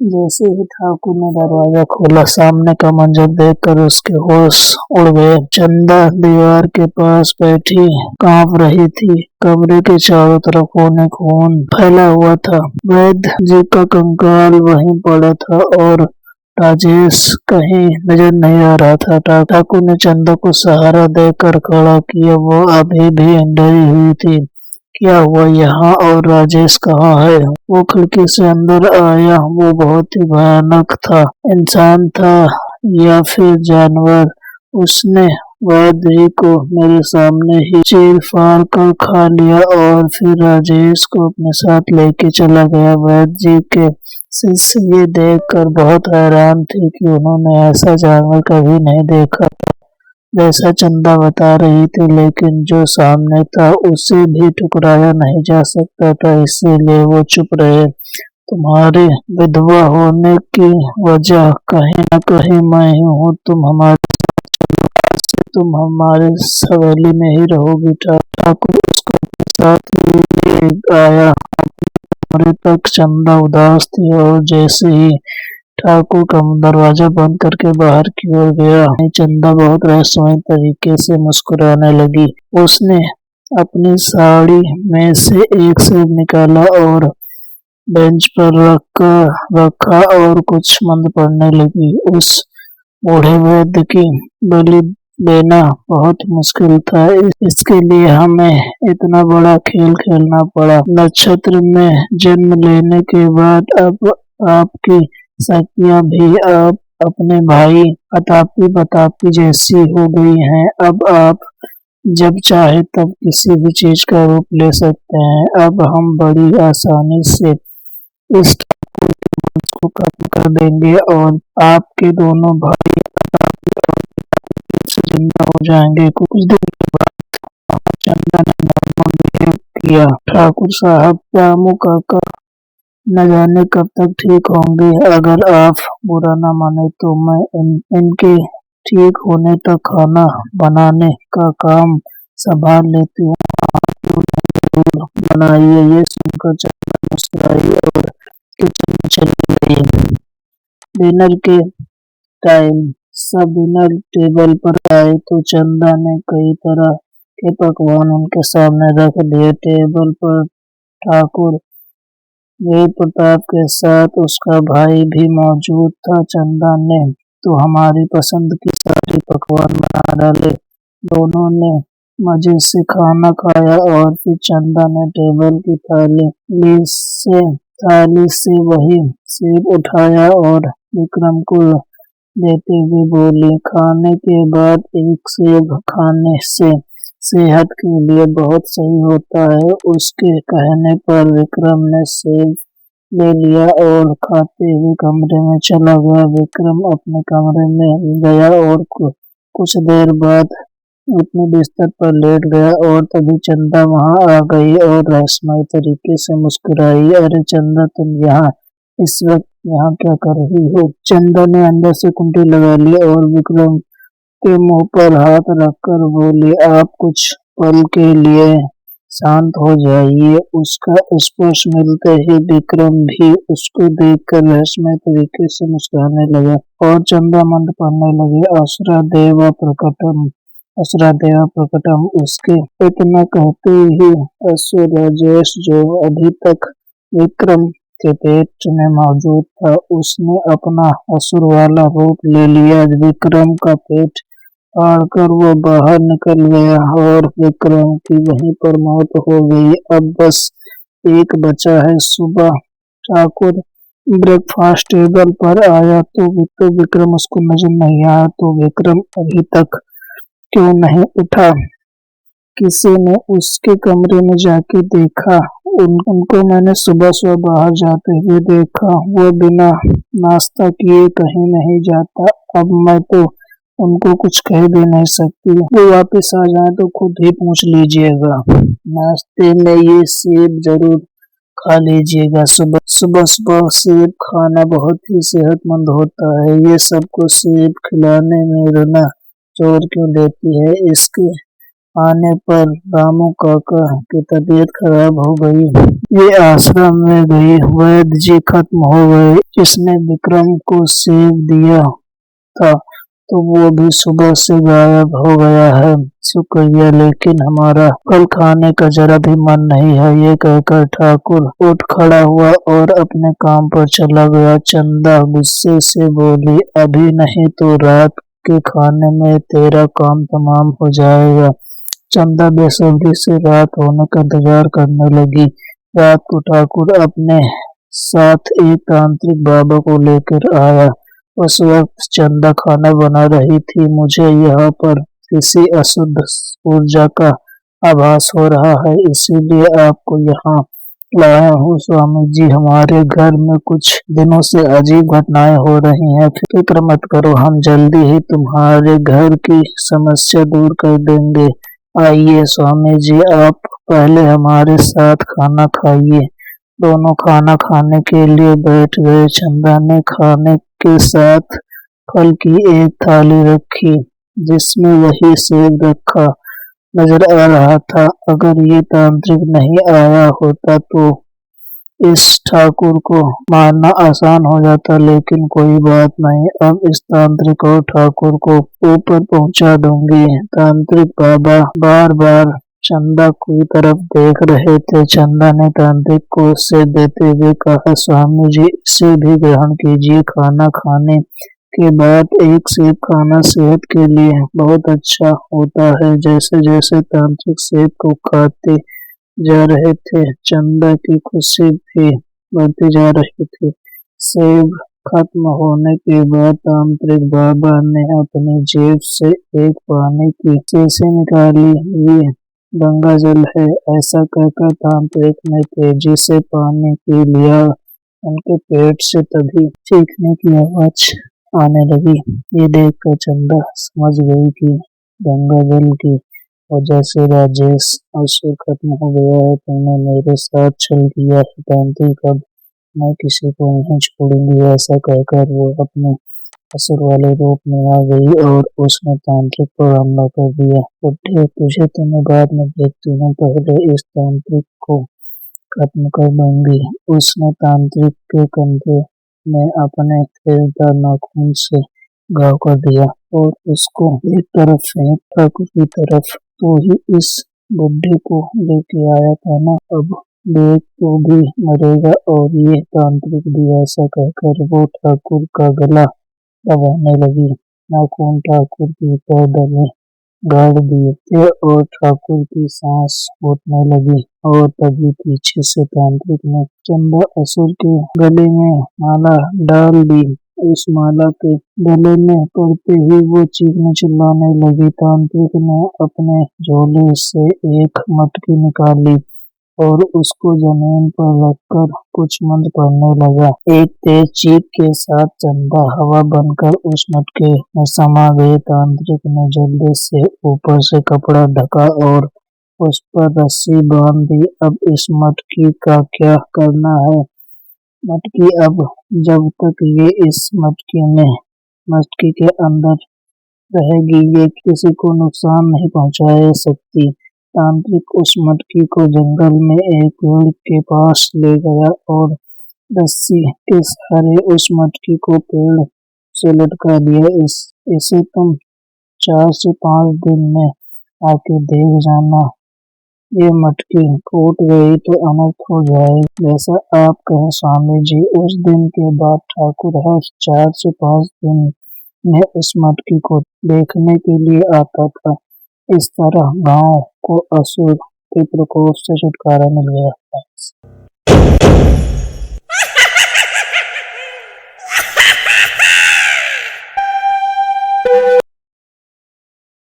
जैसे ही ठाकुर ने दरवाजा खोला, सामने का मंजर देखकर उसके होश उड़ गए। चंदा दीवार के पास बैठी कांप रही थी। कमरे के चारों तरफ खून फैला हुआ था। वैद्य जी का कंकाल वहीं पड़ा था और राजेश कहीं नजर नहीं आ रहा था। ठाकुर ने चंदा को सहारा देकर खड़ा किया। वो अभी भी डरी हुई थी। क्या हुआ यहाँ, और राजेश कहाँ है? वो खिड़की से अंदर आया। वो बहुत ही भयानक था। इंसान था या फिर जानवर? उसने वैद्य जी को मेरे सामने ही चीर फाड़ कर खा लिया और फिर राजेश को अपने साथ लेके चला गया। वैद्य जी के शिष्य ये देखकर बहुत हैरान थे कि उन्होंने ऐसा जानवर कभी नहीं देखा था जैसा चंदा बता रही थी, लेकिन जो सामने था उसे भी ठुकराया नहीं जा सकता था, इसीलिए वो चुप रहे। तुम्हारे विधवा होने की वजह कहीं न कहीं मैं ही हूँ। तुम हमारे हवेली में ही रहोगी। ठाकुर उसको अपने साथ ले आया। कमरे तक चंदा उदास थी और जैसे ही ठाकुर का दरवाजा बंद करके बाहर की ओर गया, चंदा बहुत रहस्यमय तरीके से मुस्कुराने लगी। उसने अपनी साड़ी में से एक सेब निकाला और बेंच पर रखा और कुछ मंत्र पढ़ने लगी। उस बूढ़े वैद्य की बलि देना बहुत मुश्किल था, इसके लिए हमें इतना बड़ा खेल खेलना पड़ा। नक्षत्र में जन्म लेने के बाद अब आपकी शक्तियाँ भी आप अपने भाई बतापी जैसी हो गई हैं। अब आप जब चाहे तब किसी भी चीज का रूप ले सकते हैं। अब हम बड़ी आसानी से इस ठाकुर के वंश को खत्म कर देंगे और आपके दोनों भाई से जिंदा हो जाएंगे। कुछ दिन के बाद चंदा ने नॉर्मल बिहेव किया। ठाकुर साहब, रामू काका न जाने कब तक ठीक होंगे। अगर आप बुरा न माने तो मैं इनके ठीक होने तक खाना बनाने का काम संभाल लेती हूँ। आप लोग जरूर बनाइए। ये सुनकर चंदा मुस्कुराई और किचन में चली गई। डिनर के टाइम सब डिनर टेबल पर आए तो चंदा ने कई तरह के पकवान उनके सामने रख दिए। टेबल पर ठाकुर वीर प्रताप के साथ उसका भाई भी मौजूद था। चंदा ने तो हमारी पसंद की सारी पकवान बना डाले। दोनों ने मजे से खाना खाया और फिर चंदा ने टेबल की थाली से वही सेब उठाया और विक्रम को देते हुए बोली, खाने के बाद एक सेब खाने से सेहत के लिए बहुत सही होता है। उसके कहने पर विक्रम ने सेब ले लिया और खाते हुए कमरे में चला गया। विक्रम अपने कमरे में गया और कुछ देर बाद अपने बिस्तर पर लेट गया और तभी चंदा वहां आ गई और रहस्यमय तरीके से मुस्कुराई। अरे चंदा, तुम इस वक्त यहाँ क्या कर रही हो? चंदा ने अंदर से कुंडी लगा ली और विक्रम के मुंह पर हाथ रखकर बोली, आप कुछ पल के लिए शांत हो जाइए। उसका स्पर्श मिलते ही विक्रम भी उसको देखकर रहस्यमय तरीके से मुस्कुराने लगा और चंदा मंत्र पढ़ने लगी। असुरा देवा प्रकटम। उसके इतना कहते ही असुर राजेश, जो अभी तक विक्रम के पेट में मौजूद था, उसने अपना असुर वाला रूप ले लिया। विक्रम का पेट फाड़कर वो बाहर निकल गया और विक्रम की वहीं पर मौत हो गई। अब बस एक बचा है। सुबह ठाकुर ब्रेकफास्ट टेबल पर आया तो विक्रम उसको नजर नहीं आया। तो विक्रम अभी तक क्यों नहीं उठा? किसी ने उसके कमरे में जाके देखा? उनको मैंने सुबह सुबह बाहर जाते हुए देखा। वो बिना नाश्ता किए कहीं नहीं जाता। अब मैं तो उनको कुछ कह भी नहीं सकती। वो वापस आ जाए तो खुद ही पूछ लीजिएगा। नाश्ते में ये सेब जरूर खा लीजिएगा। सुबह सुबह सेब खाना बहुत ही सेहतमंद होता है। ये सबको सेब खिलाने में रुना जोर क्यों देती है? इसके आने पर रामू काका की तबीयत खराब हो गई। ये आश्रम में गई, वैद्य जी खत्म हो गए। जिसने विक्रम को सेब दिया था तो वो भी सुबह से गायब हो गया है। शुक्रिया, लेकिन हमारा फल खाने का जरा भी मन नहीं है। ये कहकर ठाकुर उठ खड़ा हुआ और अपने काम पर चला गया। चंदा गुस्से से बोली, अभी नहीं तो रात के खाने में तेरा काम तमाम हो जाएगा। चंदा बेसब्री से रात होने का इंतजार करने लगी। रात को ठाकुर अपने साथ एक तांत्रिक बाबा को लेकर आया। उस वक्त चंदा खाना बना रही थी। मुझे यहाँ पर किसी अशुद्ध ऊर्जा का आभास हो रहा है, इसीलिए आपको यहाँ लाया हूँ। स्वामी जी, हमारे घर में कुछ दिनों से अजीब घटनाएं हो रही हैं। फिक्र मत करो, हम जल्दी ही तुम्हारे घर की समस्या दूर कर देंगे। आइए स्वामी जी, आप पहले हमारे साथ खाना खाइए। दोनों खाना खाने के लिए बैठ गए। चंदा ने खाने के साथ फल की एक थाली रखी, जिसमें वही सेब रखा नजर आ रहा था। अगर ये तांत्रिक नहीं आया होता तो इस ठाकुर को मारना आसान हो जाता, लेकिन कोई बात नहीं, अब इस तांत्रिक और ठाकुर को ऊपर पहुंचा दूंगी। तांत्रिक बाबा बार बार चंदा की तरफ देख रहे थे। चंदा ने तांत्रिक को उससे देते हुए कहा, स्वामी जी, इसे भी ग्रहण कीजिए। खाना खाने के बाद एक सेब खाना सेहत के लिए बहुत अच्छा होता है। जैसे जैसे तांत्रिक सेब को खाते जा रहे थे, चंदा की खुशी भी बढ़ती जा रही थी। सेब खत्म होने के बाद तांत्रिक बाबा ने अपनी जेब से एक पानी की शीशी निकाली। ये गंगा जल है, ऐसा कहकर तांत्रिक ने तेजी से पानी पी लिया। उनके पेट से तभी चीखने की आवाज आने लगी। ये देखकर चंदा समझ गई कि गंगा जल की वजह से राजेश असुर खत्म हो गया है। तुमने मेरे साथ छल किया है तांत्रिक, अब मैं किसी को नहीं छोड़ूंगी। ऐसा कहकर वो अपने असुर वाले रूप में आ गई और उसने तांत्रिक पर हमला कर दिया। बुढ़े, तुझे तो मैं बाद में देखती हूँ, पहले इस तांत्रिक को खत्म कर दूंगी। उसने तांत्रिक के कंधे में अपने तेजदार नाखून से घाव कर दिया और उसको एक तरफ फेंक ठाकुर की तरफ। तो ही इस बुढ़े को लेके आया था ना, अब देख तो भी मरेगा और ये तांत्रिक भी। ऐसा कहकर वो ठाकुर का गला दबाने लगी। नाखून ठाकुर की गर्दन में गाड़ दिए थे और ठाकुर की सांस फूटने लगी। और तभी पीछे से तांत्रिक ने चंदा असुर के गले में माला डाल दी। उस माला के गले में पड़ते ही वो चीखने चिल्लाने लगी। तांत्रिक ने अपने झोले से एक मटकी निकाली और उसको जमीन पर रखकर कुछ मंत्र पढ़ने लगा। एक तेज चीख के साथ चंदा हवा बनकर उस मटके में समा गई। तांत्रिक ने जल्दी से ऊपर से कपड़ा ढका और उस पर रस्सी बांध दी। अब इस मटकी का क्या करना है? मटकी अब जब तक ये इस मटकी के अंदर रहेगी, ये किसी को नुकसान नहीं पहुंचा सकती। तांत्रिक उस मटकी को जंगल में एक पेड़ के पास ले गया और रस्सी के सहारे उस मटकी को पेड़ से लटका दिया। इसे तुम 4 से 5 दिन में आके देख जाना। ये मटकी टूट गई तो अनर्थ हो जाएगी। जैसा आप कहें स्वामी जी। उस दिन के बाद ठाकुर हर 4 से 5 दिन में उस मटकी को देखने के लिए आता था। इस तरह गांव को असुर के प्रकोप से छुटकारा मिल गया था।